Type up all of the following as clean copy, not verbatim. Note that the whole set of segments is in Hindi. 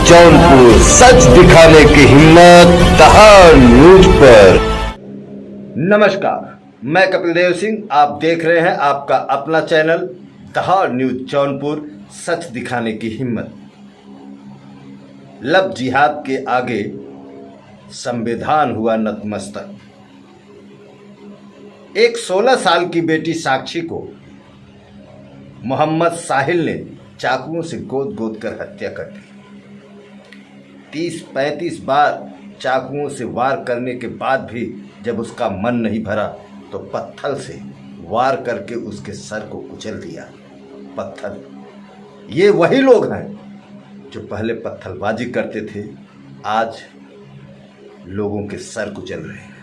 जौनपुर, सच दिखाने की हिम्मत दहाड़ न्यूज पर। नमस्कार, मैं कपिल देव सिंह, आप देख रहे हैं आपका अपना चैनल दहाड़ न्यूज जौनपुर, सच दिखाने की हिम्मत। लब जिहाद के आगे संविधान हुआ नतमस्तक। एक 16 साल की बेटी साक्षी को मोहम्मद साहिल ने चाकुओं से गोद गोद कर हत्या कर दी। 30-35 बार चाकुओं से वार करने के बाद भी जब उसका मन नहीं भरा तो पत्थर से वार करके उसके सर को कुचल दिया। पत्थर, ये वही लोग हैं जो पहले पत्थरबाजी करते थे, आज लोगों के सर कुचल रहे हैं।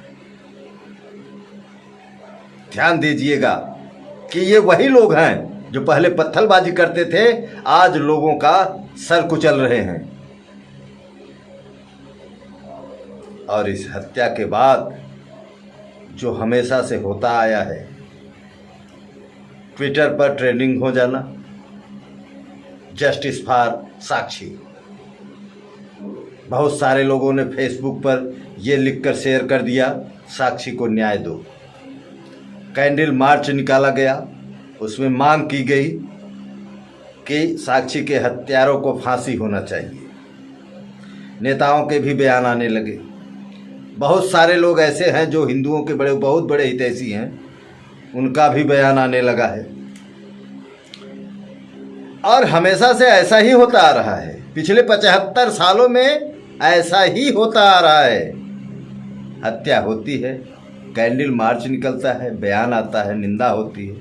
ध्यान दीजिएगा कि ये वही लोग हैं जो पहले पत्थरबाजी करते थे, आज लोगों का सर कुचल रहे हैं। और इस हत्या के बाद जो हमेशा से होता आया है, ट्विटर पर ट्रेंडिंग हो जाना, जस्टिस फॉर साक्षी। बहुत सारे लोगों ने फेसबुक पर यह लिखकर शेयर कर दिया, साक्षी को न्याय दो। कैंडल मार्च निकाला गया, उसमें मांग की गई कि साक्षी के हत्यारों को फांसी होना चाहिए। नेताओं के भी बयान आने लगे। बहुत सारे लोग ऐसे हैं जो हिंदुओं के बहुत बड़े हितैषी हैं, उनका भी बयान आने लगा है। और हमेशा से ऐसा ही होता आ रहा है, पिछले 75 सालों में ऐसा ही होता आ रहा है। हत्या होती है, कैंडल मार्च निकलता है, बयान आता है, निंदा होती है,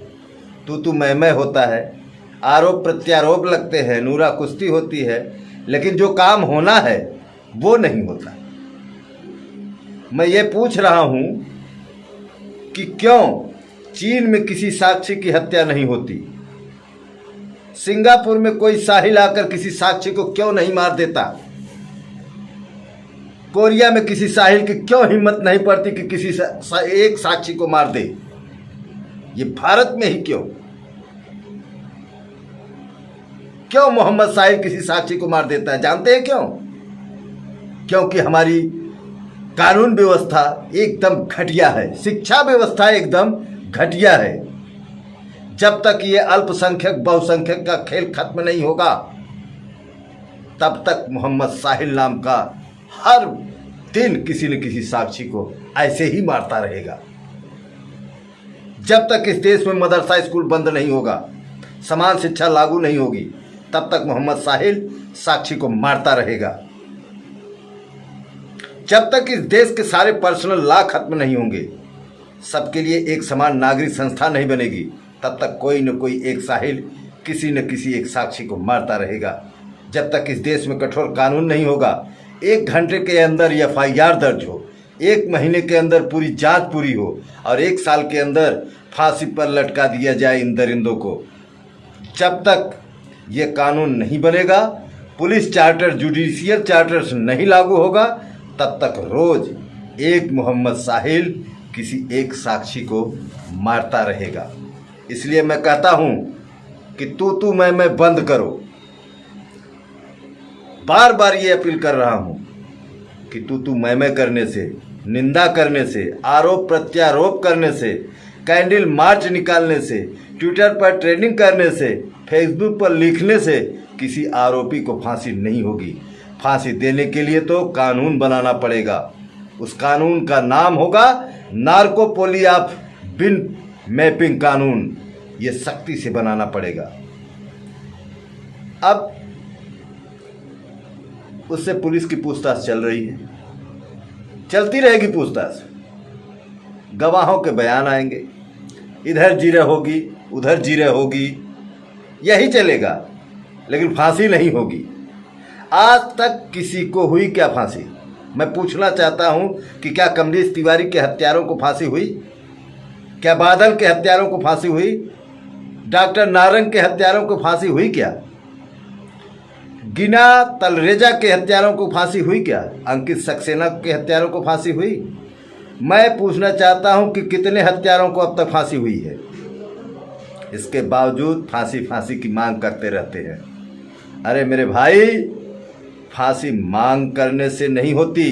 तू मैं होता है, आरोप प्रत्यारोप लगते हैं, नूरा कुश्ती होती है, लेकिन जो काम होना है वो नहीं होता। मैं ये पूछ रहा हूं कि क्यों चीन में किसी साक्षी की हत्या नहीं होती, सिंगापुर में कोई साहिल आकर किसी साक्षी को क्यों नहीं मार देता, कोरिया में किसी साहिल की क्यों हिम्मत नहीं पड़ती कि किसी एक साक्षी को मार दे, ये भारत में ही क्यों मोहम्मद साहिल किसी साक्षी को मार देता है? जानते हैं क्यों? क्योंकि हमारी कानून व्यवस्था एकदम घटिया है, शिक्षा व्यवस्था एकदम घटिया है। जब तक ये अल्पसंख्यक बहुसंख्यक का खेल खत्म नहीं होगा, तब तक मोहम्मद साहिल नाम का हर दिन किसी न किसी साक्षी को ऐसे ही मारता रहेगा। जब तक इस देश में मदरसा स्कूल बंद नहीं होगा, समान शिक्षा लागू नहीं होगी, तब तक मोहम्मद साहिल साक्षी को मारता रहेगा। जब तक इस देश के सारे पर्सनल लॉ खत्म नहीं होंगे, सबके लिए एक समान नागरिक संस्था नहीं बनेगी, तब तक कोई न कोई एक साहिल किसी न किसी एक साक्षी को मारता रहेगा। जब तक इस देश में कठोर कानून नहीं होगा, 1 घंटे के अंदर FIR दर्ज हो, 1 महीने के अंदर पूरी जांच पूरी हो और 1 साल के अंदर फांसी पर लटका दिया जाए इन दरिंदों को, जब तक ये कानून नहीं बनेगा, पुलिस चार्टर, जुडिशियल चार्टर्स नहीं लागू होगा, तब तक रोज एक मोहम्मद साहिल किसी एक साक्षी को मारता रहेगा। इसलिए मैं कहता हूं कि तू मैं बंद करो। बार बार ये अपील कर रहा हूं कि तू मैं करने से, निंदा करने से, आरोप प्रत्यारोप करने से, कैंडल मार्च निकालने से, ट्विटर पर ट्रेंडिंग करने से, फेसबुक पर लिखने से किसी आरोपी को फांसी नहीं होगी। फांसी देने के लिए तो कानून बनाना पड़ेगा। उस कानून का नाम होगा नार्कोपोली ऑफ बिन मैपिंग कानून। ये सख्ती से बनाना पड़ेगा। अब उससे पुलिस की पूछताछ चल रही है, चलती रहेगी पूछताछ, गवाहों के बयान आएंगे, इधर जीरे होगी, उधर जीरे होगी, यही चलेगा, लेकिन फांसी नहीं होगी। आज तक किसी को हुई क्या फांसी? मैं पूछना चाहता हूं कि क्या कमलेश तिवारी के हत्यारों को फांसी हुई? क्या बादल के हत्यारों को फांसी हुई? डॉक्टर नारंग के हत्यारों को फांसी हुई क्या? गिना तलरेजा के हत्यारों को फांसी हुई क्या? अंकित सक्सेना के हत्यारों को फांसी हुई? मैं पूछना चाहता हूं कि कितने हत्यारों को अब तक फांसी हुई है? इसके बावजूद फांसी की मांग करते रहते हैं। अरे मेरे भाई, फांसी मांग करने से नहीं होती।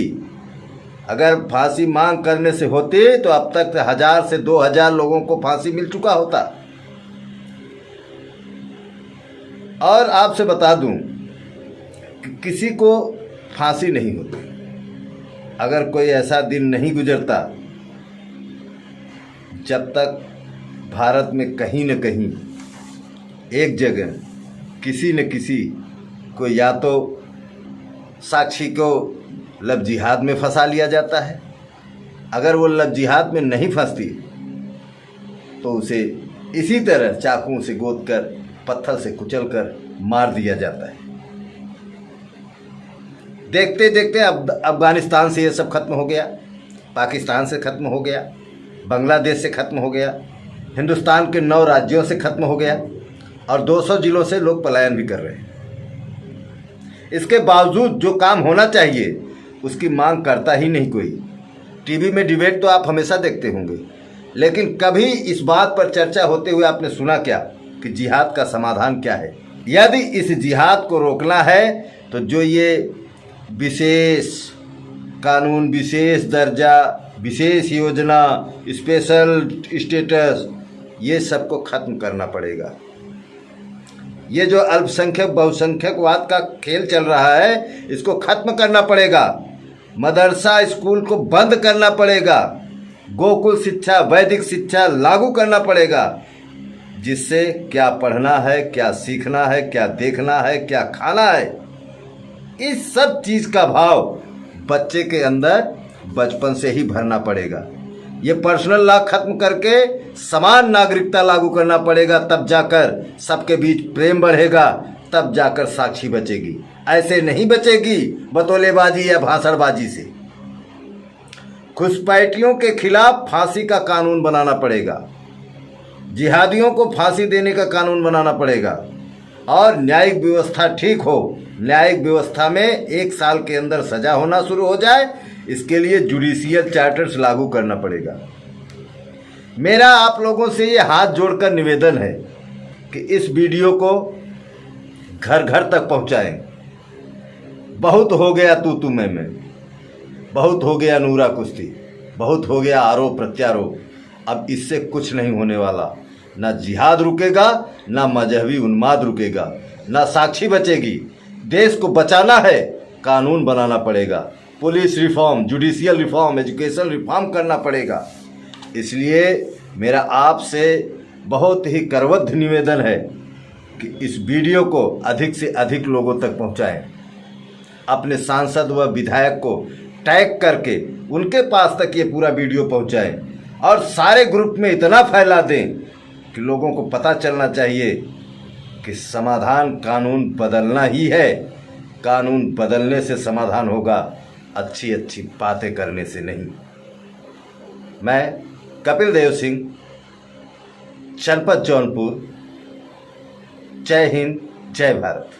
अगर फांसी मांग करने से होती तो अब तक 1000 से 2000 लोगों को फांसी मिल चुका होता। और आपसे बता दूं कि किसी को फांसी नहीं होती अगर कोई ऐसा दिन नहीं गुजरता जब तक भारत में कहीं न कहीं एक जगह किसी न किसी को या तो साक्षी को लब जिहाद में फंसा लिया जाता है। अगर वो लब जिहाद में नहीं फंसती तो उसे इसी तरह चाकुओं से गोद कर पत्थर से कुचल कर मार दिया जाता है। देखते देखते अब अफगानिस्तान से ये सब खत्म हो गया, पाकिस्तान से खत्म हो गया, बांग्लादेश से खत्म हो गया, हिंदुस्तान के 9 राज्यों से खत्म हो गया और 200 जिलों से लोग पलायन भी कर रहे हैं। इसके बावजूद जो काम होना चाहिए उसकी मांग करता ही नहीं कोई। टीवी में डिबेट तो आप हमेशा देखते होंगे, लेकिन कभी इस बात पर चर्चा होते हुए आपने सुना क्या कि जिहाद का समाधान क्या है? यदि इस जिहाद को रोकना है तो जो ये विशेष कानून, विशेष दर्जा, विशेष योजना, स्पेशल स्टेटस, ये सबको ख़त्म करना पड़ेगा। ये जो अल्पसंख्यक बहुसंख्यकवाद का खेल चल रहा है इसको खत्म करना पड़ेगा। मदरसा स्कूल को बंद करना पड़ेगा। गोकुल शिक्षा, वैदिक शिक्षा लागू करना पड़ेगा, जिससे क्या पढ़ना है, क्या सीखना है, क्या देखना है, क्या खाना है, इस सब चीज़ का भाव बच्चे के अंदर बचपन से ही भरना पड़ेगा। ये पर्सनल लॉ खत्म करके समान नागरिकता लागू करना पड़ेगा, तब जाकर सबके बीच प्रेम बढ़ेगा, तब जाकर साक्षी बचेगी। ऐसे नहीं बचेगी बतौलेबाजी या भाषणबाजी से। घुसपैठियों के खिलाफ फांसी का कानून बनाना पड़ेगा, जिहादियों को फांसी देने का कानून बनाना पड़ेगा और न्यायिक व्यवस्था ठीक हो। न्यायिक व्यवस्था में 1 साल के अंदर सजा होना शुरू हो जाए, इसके लिए जुडिशियल चार्टर्स लागू करना पड़ेगा। मेरा आप लोगों से ये हाथ जोड़कर निवेदन है कि इस वीडियो को घर घर तक पहुंचाएं। बहुत हो गया तू मैं, बहुत हो गया नूरा कुश्ती, बहुत हो गया आरोप प्रत्यारोप। अब इससे कुछ नहीं होने वाला। ना जिहाद रुकेगा, ना मजहबी उन्माद रुकेगा, ना साक्षी बचेगी। देश को बचाना है, कानून बनाना पड़ेगा। Police reform, judicial reform, education reform करना पड़ेगा। इसलिए मेरा आपसे बहुत ही करबद्ध निवेदन है कि इस वीडियो को अधिक से अधिक लोगों तक पहुंचाएं। अपने सांसद व विधायक को टैग करके उनके पास तक ये पूरा वीडियो पहुंचाएं और सारे ग्रुप में इतना फैला दें कि लोगों को पता चलना चाहिए कि समाधान कानून बदलना ही है। कानून बदलने से समाधान होगा, अच्छी अच्छी बातें करने से नहीं। मैं कपिल देव सिंह, जनपद जौनपुर। जय हिंद, जय भारत।